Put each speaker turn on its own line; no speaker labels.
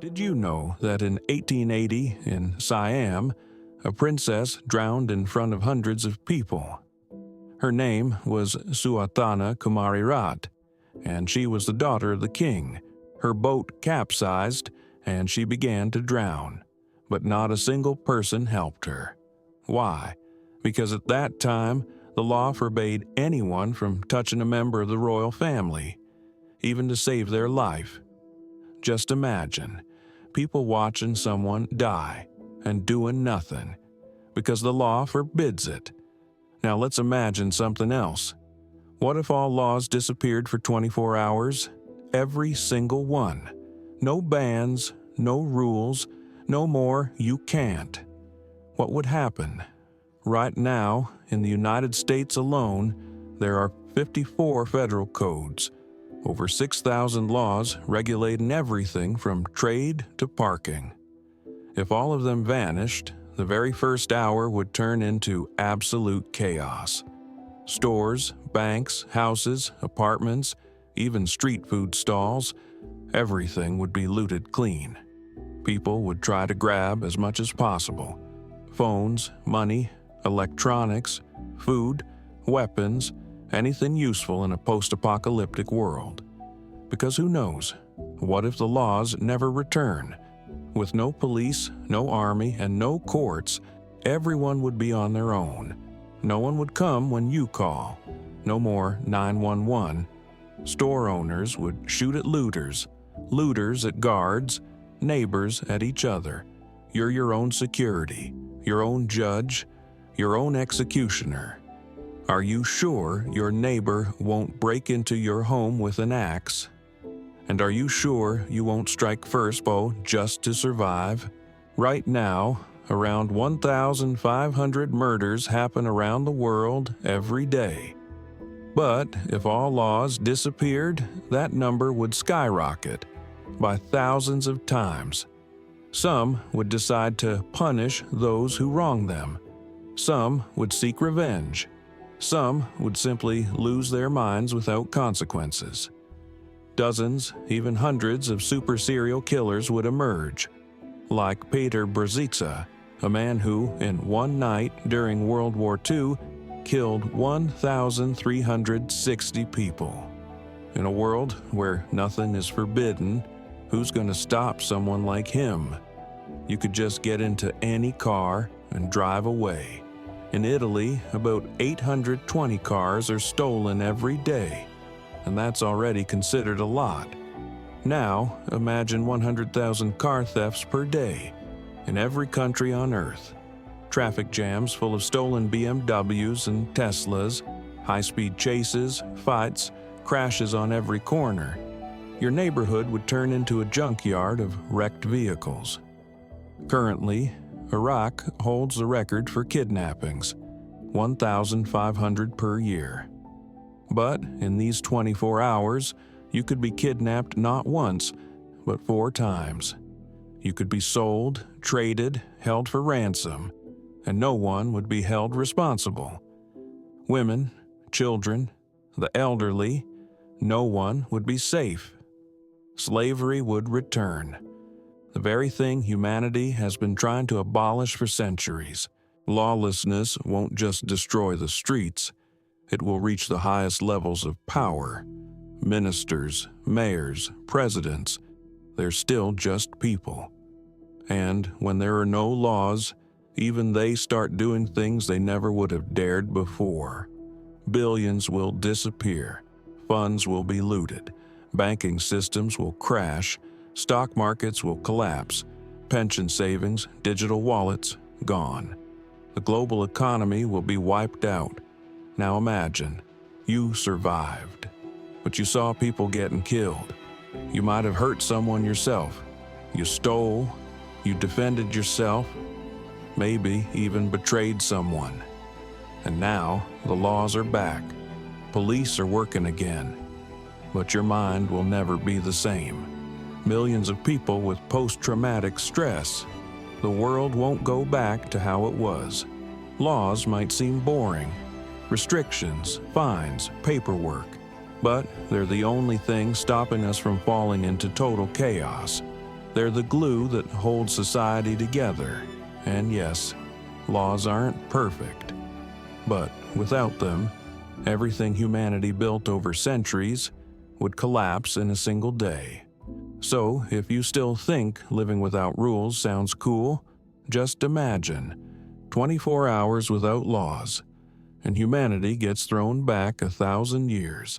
Did you know that in 1880 in Siam, a princess drowned in front of hundreds of people? Her name was Suatana Kumarirat, and she was the daughter of the king. Her boat capsized, and she began to drown, but not a single person helped her. Why? Because at that time, the law forbade anyone from touching a member of the royal family, even to save their life. Just imagine, people watching someone die and doing nothing, because the law forbids it. Now let's imagine something else. What if all laws disappeared for 24 hours? Every single one. No bans, no rules, no more "you can't." What would happen? Right now, in the United States alone, there are 54 federal codes, over 6,000 laws regulating everything from trade to parking. If all of them vanished, the very first hour would turn into absolute chaos. Stores, banks, houses, apartments, even street food stalls, everything would be looted clean. People would try to grab as much as possible. Phones, money, electronics, food, weapons, anything useful in a post-apocalyptic world. Because who knows? What if the laws never return? With no police, no army, and no courts, everyone would be on their own. No one would come when you call. No more 911. Store owners would shoot at looters, looters at guards, neighbors at each other. You're your own security, your own judge, your own executioner. Are you sure your neighbor won't break into your home with an axe? And are you sure you won't strike first blow just to survive? Right now, around 1,500 murders happen around the world every day. But if all laws disappeared, that number would skyrocket by thousands of times. Some would decide to punish those who wronged them. Some would seek revenge. Some would simply lose their minds without consequences. Dozens, even hundreds of super serial killers would emerge, like Peter Brzica, a man who, in one night during World War II, killed 1,360 people. In a world where nothing is forbidden, who's going to stop someone like him? You could just get into any car and drive away. In Italy, about 820 cars are stolen every day, and that's already considered a lot. Now, imagine 100,000 car thefts per day in every country on Earth. Traffic jams full of stolen BMWs and Teslas, high-speed chases, fights, crashes on every corner. Your neighborhood would turn into a junkyard of wrecked vehicles. Currently, Iraq holds the record for kidnappings, 1,500 per year. But in these 24 hours, you could be kidnapped not once, but 4 times. You could be sold, traded, held for ransom, and no one would be held responsible. Women, children, the elderly, no one would be safe. Slavery would return. The very thing humanity has been trying to abolish for centuries. Lawlessness won't just destroy the streets. It will reach the highest levels of power. Ministers, mayors, presidents, they're still just people. And when there are no laws, even they start doing things they never would have dared before. Billions will disappear. Funds will be looted. Banking systems will crash. Stock markets will collapse. Pension savings, digital wallets, gone. The global economy will be wiped out. Now imagine, you survived, but you saw people getting killed. You might have hurt someone yourself. You stole, you defended yourself, maybe even betrayed someone. And now the laws are back. Police are working again. But your mind will never be the same. Millions of people with post-traumatic stress. The world won't go back to how it was. Laws might seem boring. Restrictions, fines, paperwork. But they're the only thing stopping us from falling into total chaos. They're the glue that holds society together. And yes, laws aren't perfect. But without them, everything humanity built over centuries would collapse in a single day. So, if you still think living without rules sounds cool, just imagine 24 hours without laws, and humanity gets thrown back 1,000 years.